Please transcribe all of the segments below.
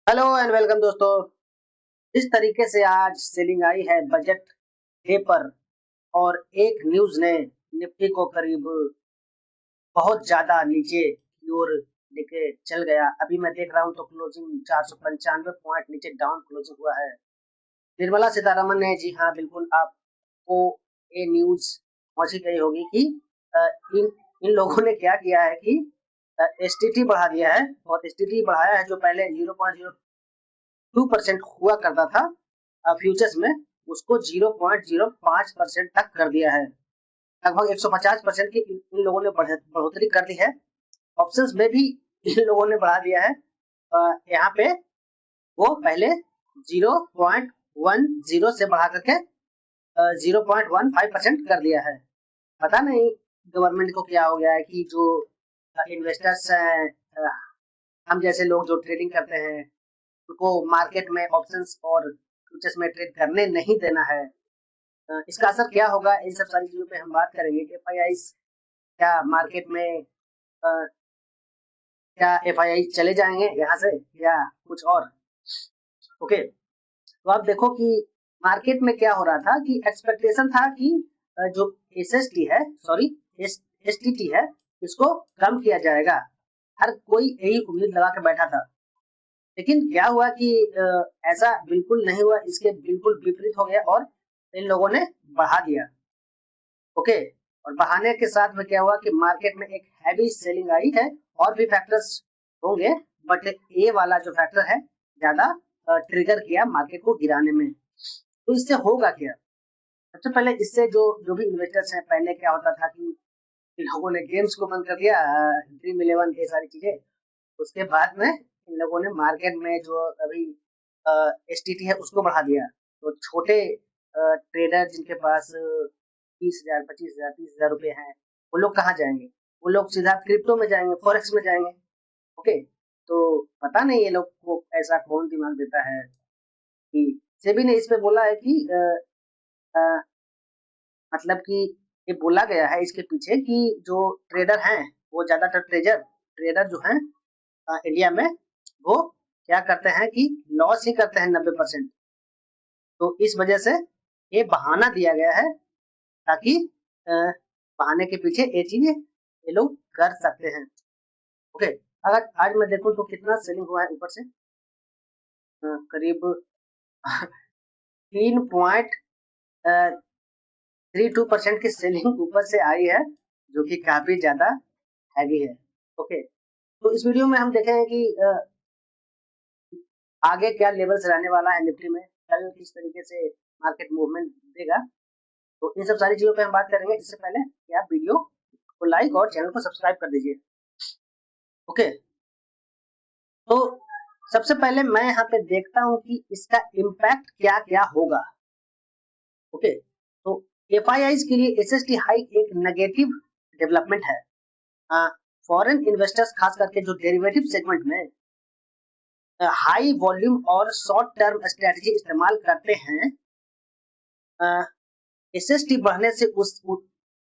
Hello and welcome दोस्तों। इस तरीके से आज सेलिंग आई है बजट डे पर और एक न्यूज ने निफ्टी को करीब बहुत ज्यादा नीचे की ओर लेके चल गया। अभी मैं देख रहा हूं तो क्लोजिंग 495 पॉइंट नीचे डाउन क्लोजिंग हुआ है। निर्मला सीतारमन ने, जी हाँ बिल्कुल, आपको ये न्यूज पहुंची गई होगी कि इन इन लोगों ने क्या किया है कि एसटीटी बढ़ा दिया है और एसटीटी बढ़ाया है जो पहले 0.02% हुआ करता था फ्यूचर्स में, उसको 0.05% तक कर दिया है। लगभग 150% की इन लोगों ने बढ़ोतरी कर दी है। ऑप्शंस में भी इन लोगों ने बढ़ा दिया है। यहाँ पे वो पहले 0.10 से बढ़ा करके 0.15% कर दिया है। पता नहीं गवर्नमेंट को क्या हो गया है कि जो इन्वेस्टर्स हैं, हम जैसे लोग जो ट्रेडिंग करते हैं, उनको मार्केट में ऑप्शंस और फ्यूचर्स में ट्रेड करने नहीं देना है। इसका असर क्या होगा, इन सब सारी चीजों पे हम बात करेंगे। एफआईआई क्या मार्केट में क्या एफआईआई चले जाएंगे यहाँ से या कुछ और? ओके, तो आप देखो कि मार्केट में क्या हो रहा था कि एक्सपेक्टेशन था कि जो एसएसटी है, सॉरी एसटीटी है, इसको कम किया जाएगा। हर कोई यही उम्मीद लगा के बैठा था। लेकिन क्या हुआ कि ऐसा बिल्कुल नहीं हुआ, इसके बिल्कुल विपरीत हो गया और इन लोगों ने बढ़ा दिया। ओके, और बढ़ाने के साथ में क्या हुआ कि मार्केट में एक हैवी सेलिंग आई है। और भी फैक्टर्स होंगे, बट ये वाला जो फैक्टर है ज्यादा ट्रिगर किया मार्केट को गिराने में। तो इससे होगा क्या? सबसे पहले इससे जो जो भी इन्वेस्टर्स हैं, पहले क्या होता था कि इन लोगों ने गेम्स को बंद कर दिया, ड्रीम इलेवन, ये सारी चीजें। उसके बाद में इन लोगों ने मार्केट में जो अभी एसटीटी है उसको बढ़ा दिया। तो छोटे ट्रेडर जिनके पास 30,000, 25,000, 30,000 रुपए हैं, वो लोग कहाँ जाएंगे? वो लोग सीधा क्रिप्टो में जाएंगे, फॉरेक्स में जाएंगे। ओके, तो पता नहीं ये लोग को ऐसा कौन दिमाग देता है कि सेबी ने इस पे बोला है कि अ, मतलब कि ये बोला गया है इसके पीछे कि जो ट्रेडर हैं, वो ज्यादातर ट्रेडर ट्रेडर जो हैं इंडिया में, वो क्या करते हैं कि लॉस ही करते हैं 90%। तो इस वजह से ये बहाना दिया गया है ताकि अ, बहाने के पीछे ये चीजें ये लोग कर सकते हैं। ओके, अगर आज मैं देखूं तो कितना सेलिंग हुआ है ऊपर से, करीब 3.32% की सेलिंग ऊपर से आई है, जो कि काफी ज्यादा हैवी है। ओके, तो इस वीडियो में हम देखेंगे कि आगे क्या लेवल्स रहने वाला है निफ्टी में, कल किस तरीके से मार्केट मूवमेंट देगा। तो इन सब सारी चीजों पे हम बात करेंगे। इससे पहले कि आप वीडियो को लाइक और चैनल को सब्सक्राइब कर दीजिए। ओके, तो सबसे पहले मैं यहाँ पे देखता हूँ कि इसका इम्पैक्ट क्या क्या होगा। ओके, तो एफआईआई के लिए एसएसटी हाइक एक नेगेटिव डेवलपमेंट है। फॉरेन इन्वेस्टर्स खास करके जो डेरिवेटिव सेगमेंट में हाई वॉल्यूम और शॉर्ट टर्म स्ट्रेटजी इस्तेमाल करते हैं, एसएसटी बढ़ने से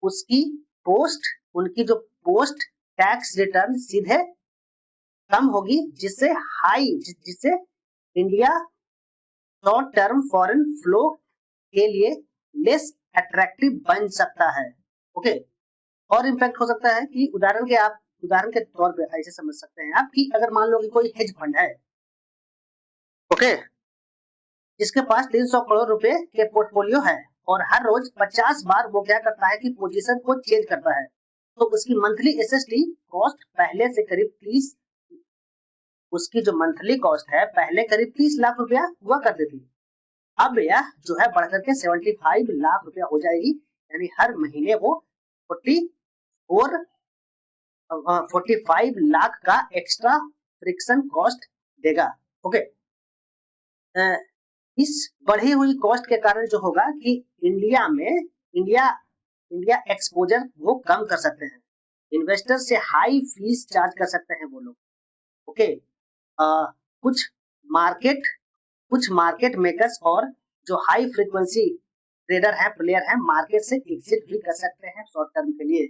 उसकी पोस्ट उनकी जो पोस्ट टैक्स रिटर्न सीधे कम होगी, जिससे India short term foreign flow के लिए लेस अट्रैक्टिव बन सकता है। ओके, और इम्पैक्ट हो सकता है कि उदाहरण के तौर पे ऐसे समझ सकते हैं आप कि अगर मान लो कि कोई हेज फंड है, ओके, जिसके पास 300 करोड़ रुपए के पोर्टफोलियो है और हर रोज 50 बार वो क्या करता है कि पोजीशन को चेंज करता है, तो उसकी मंथली एसएसटी कॉस्ट पहले से करीब 30 उसकी जो मंथली कॉस्ट है पहले करीब 30 लाख रुपया हुआ करती थी। अब यह जो है बढ़कर के 75 लाख रुपया हो जाएगी। यानी हर महीने वो 44 45 लाख का एक्स्ट्रा फ्रिक्शन कॉस्ट देगा। ओके, इस बढ़ी हुई कॉस्ट के कारण जो होगा कि इंडिया इंडिया एक्सपोजर वो कम कर सकते हैं। इन्वेस्टर से हाई फीस चार्ज कर सकते हैं वो लोग। ओके, कुछ मार्केट कुछ मार्केट मेकर्स और जो हाई फ्रीक्वेंसी ट्रेडर है, प्लेयर है, मार्केट से एग्जिट भी कर सकते हैं शॉर्ट टर्म के लिए।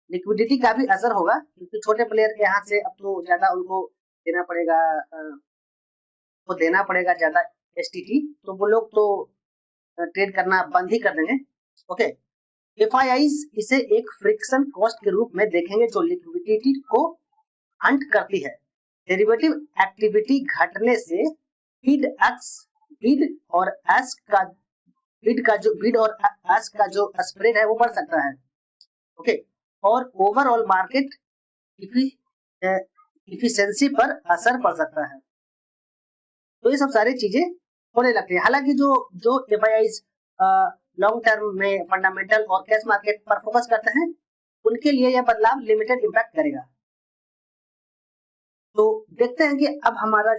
लिक्विडिटी का भी असर होगा क्योंकि छोटे प्लेयर के यहाँ से अब तो ज्यादा उनको देना पड़ेगा को देना पड़ेगा ज्यादा एसटीटी, तो वो लोग तो ट्रेड करना बंद ही कर देंगे। ओके, एफआईआईज इसे एक फ्रिक्शन कॉस्ट के रूप में देखेंगे जो लिक्विडिटी को हंट करती है। डेरिवेटिव एक्टिविटी घटने से बिड एक्स बिड और एस का बिड और एस का जो स्प्रेड है वो बढ़ सकता है। ओके, और ओवरऑल मार्केट इफिशिएंसी पर असर पड़ सकता है। तो ये सब सारी चीजें होने लगती है। हालांकि जो जो एफआईआईज लॉन्ग टर्म में फंडामेंटल और कैश मार्केट पर फोकस करते हैं, उनके लिए यह बदलाव लिमिटेड इम्पैक्ट करेगा। तो देखते हैं कि अब हमारा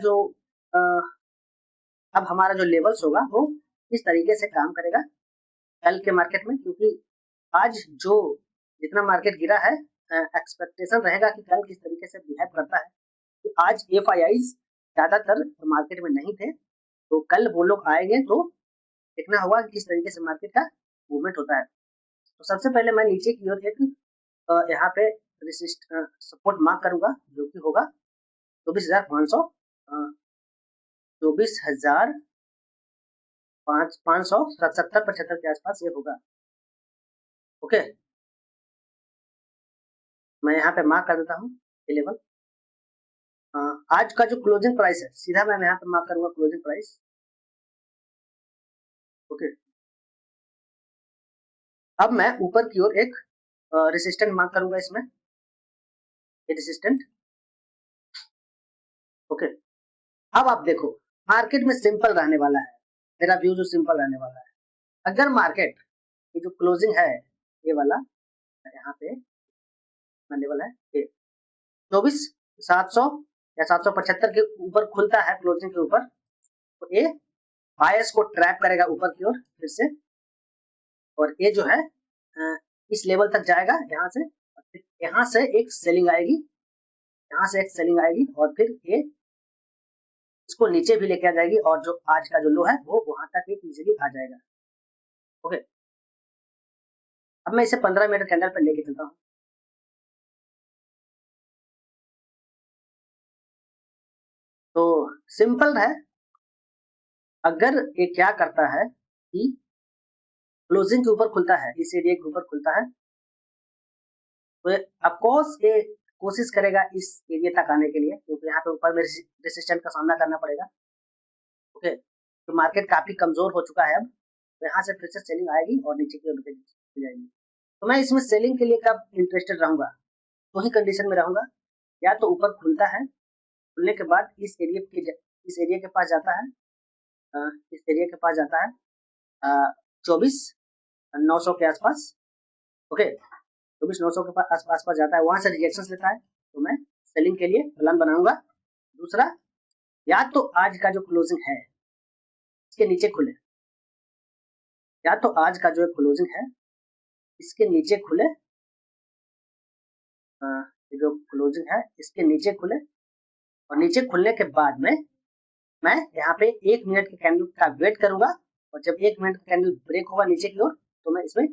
जो लेवल्स होगा वो किस तरीके से काम करेगा कल के मार्केट में, क्योंकि आज जो जितना मार्केट गिरा है, एक्सपेक्टेशन रहेगा कि कल किस तरीके से बिहेव करता है। कि आज एफआईआईज ज्यादातर मार्केट में नहीं थे, तो कल वो लोग आएंगे तो देखना होगा कि किस तरीके से मार्केट का मूवमेंट होता है। तो सबसे पहले मैं नीचे की ओर एक यहाँ पे सपोर्ट मार्क करूंगा, जो कि होगा 24,500 24,570-75 के आसपास ये होगा। ओके, मैं यहाँ पे मार्क कर देता हूँ ये लेवल। आज का जो क्लोजिंग प्राइस है, सीधा मैं यहाँ पे मार्क करूंगा क्लोजिंग प्राइस। ओके, अब मैं ऊपर की ओर एक रेसिस्टेंट मार्क करूंगा इसमें, ये रेसिस्टेंट। ओके, अब आप देखो मार्केट में सिंपल रहने वाला है, मेरा व्यू जो सिंपल रहने वाला है। अगर मार्केट ये जो क्लोजिंग है ये वाला यहाँ पे लेवल है ये 24,700 या 775 के ऊपर खुलता है क्लोजिंग के ऊपर, तो ये बायर्स को ट्रैप करेगा ऊपर की ओर फिर से, और ये जो है इस लेवल तक जाएगा यहाँ से एक सेलिंग आएगी, यहाँ से एक सेलिंग आएगी और फिर ये इसको नीचे भी लेके आ जाएगी, और जो आज का जो लो है वो वहां तक इजीली आ जाएगा। ओके, अब मैं इसे 15 मिनट कैंडल पर लेके चलता हूँ। तो सिंपल है, अगर ये क्या करता है कि क्लोजिंग के ऊपर खुलता है, इस एरिया के ऊपर खुलता है, तो ऑफकोर्स ये कोशिश करेगा इस एरिया तक आने के लिए, क्योंकि यहाँ पे ऊपर में रेसिस्टेंट का सामना करना पड़ेगा। ओके, तो मार्केट काफी कमजोर हो चुका है अब, तो यहाँ से फिर से सेलिंग आएगी और नीचे की ओर जाएगी। तो मैं इसमें सेलिंग के लिए कब इंटरेस्टेड रहूंगा, तो ही कंडीशन में रहूंगा, या तो ऊपर खुलता है, खुलने के बाद इस एरिया के पास जाता है, इस एरिया के पास जाता है 24,900 के आसपास। ओके, 24,900 के आसपास जाता है, वहां से रिजेक्शन लेता है, तो मैं सेलिंग के लिए प्लान बनाऊंगा। दूसरा, या तो आज का जो क्लोजिंग है इसके नीचे खुले, या तो आज का जो क्लोजिंग है इसके नीचे खुले, जो क्लोजिंग है इसके नीचे खुले, और नीचे खुलने के बाद में मैं यहाँ पे 1 मिनट के कैंडल का वेट करूंगा, और जब 1 मिनट का कैंडल ब्रेक होगा नीचे की ओर, तो मैं इसमें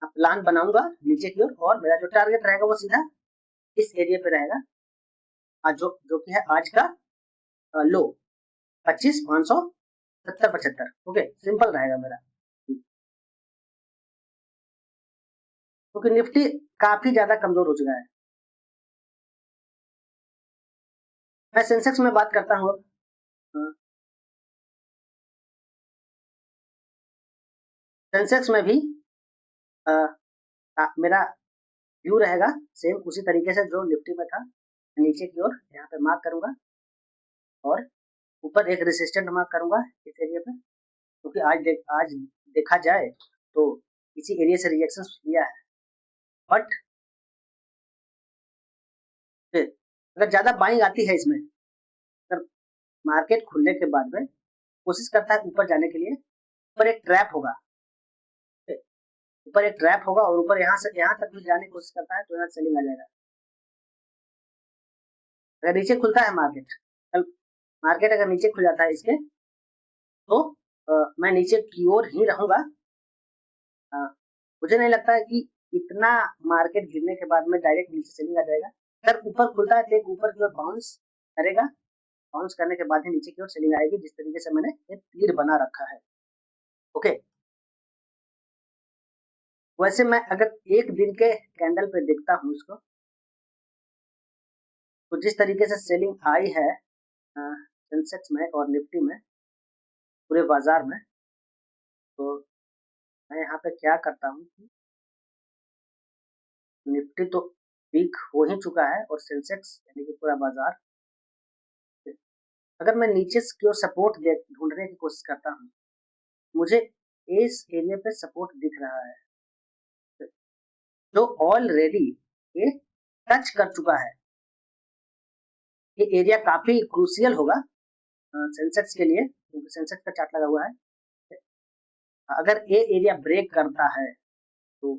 प्लान बनाऊंगा नीचे की ओर, और मेरा जो टारगेट रहेगा वो सीधा इस एरिया पे रहेगा, जो कि है आज का लो 25,570-75। ओके, सिंपल रहेगा मेरा, क्योंकि निफ्टी काफी ज्यादा कमजोर हो चुका है। मैं सेंसेक्स में बात करता हूँ। सेंसेक्स में भी मेरा व्यू रहेगा सेम उसी तरीके से जो निफ्टी में था, नीचे की ओर यहाँ पे मार्क करूंगा, और ऊपर एक रेसिस्टेंट मार्क करूंगा इस एरिया पे, क्योंकि आज देखा जाए तो इसी एरिया से रिएक्शन किया है, बट अगर ज्यादा बाइंग आती है इसमें, अगर मार्केट खुलने के बाद में कोशिश करता है ऊपर जाने के लिए, ऊपर एक ट्रैप होगा, ऊपर एक ट्रैप होगा, और ऊपर यहाँ तक भी जाने की कोशिश करता है, तो यहाँ सेलिंग आ जाएगा। अगर नीचे खुलता है मार्केट अगर नीचे खुल जाता है इसके, तो मैं नीचे की ओर ही रहूंगा। मुझे नहीं लगता है कि इतना मार्केट गिरने के बाद में डायरेक्ट नीचे सेलिंग आ जाएगा। अगर ऊपर खुलता है तो एक ऊपर की ओर बाउंस करेगा, बाउंस करने के बाद ही नीचे की ओर सेलिंग आएगी, जिस तरीके से मैंने एक तीर बना रखा है। ओके, वैसे मैं अगर एक दिन के कैंडल पे देखता हूँ इसको, तो जिस तरीके से सेलिंग आई है सेंसेक्स में और निफ्टी में, पूरे बाजार में, तो मैं यहाँ पे क्या करता हूँ कि निफ्टी तो वीक हो ही चुका है और सेंसेक्स यानी कि पूरा बाजार, अगर मैं नीचे की ओर सपोर्ट ढूंढने की कोशिश करता हूँ, मुझे इस एरिया पे सपोर्ट दिख रहा है जो ऑलरेडी ये टच कर चुका है। ये एरिया काफी क्रूशियल होगा सेंसेक्स के लिए, क्योंकि सेंसेक्स का चार्ट लगा हुआ है। अगर ये एरिया ब्रेक करता है तो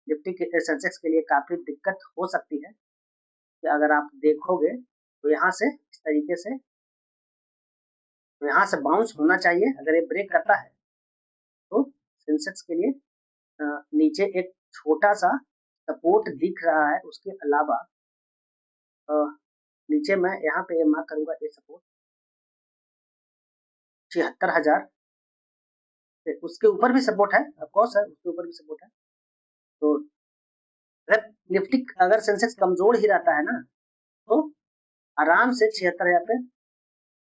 निफ्टी के सेंसेक्स के लिए काफी दिक्कत हो सकती है। कि अगर आप देखोगे तो यहाँ से इस तरीके से, तो यहाँ से बाउंस होना चाहिए। अगर ये ब्रेक करता है तो सेंसेक्स के लिए नीचे एक छोटा सा सपोर्ट दिख रहा है। उसके अलावा नीचे मैं यहाँ पे मार्क करूंगा ये सपोर्ट 76,000, उसके ऊपर भी सपोर्ट है, ऑफकोर्स है, उसके ऊपर भी सपोर्ट है। तो अगर निफ्टी, अगर सेंसेक्स कमजोर ही रहता है ना, तो आराम से 76,000 पे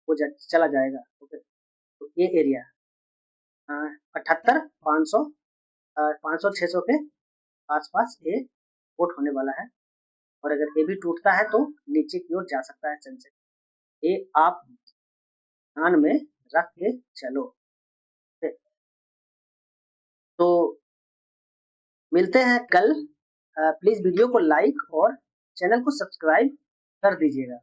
वो चला जाएगा। ओके, तो ये एरिया 78,500 500 600 के आसपास ये सपोर्ट होने वाला है। और अगर ये भी टूटता है तो नीचे की ओर जा सकता है सेंसेक्स। ये आप ध्यान में रख के चलो। तो मिलते हैं कल। प्लीज वीडियो को लाइक और चैनल को सब्सक्राइब कर दीजिएगा।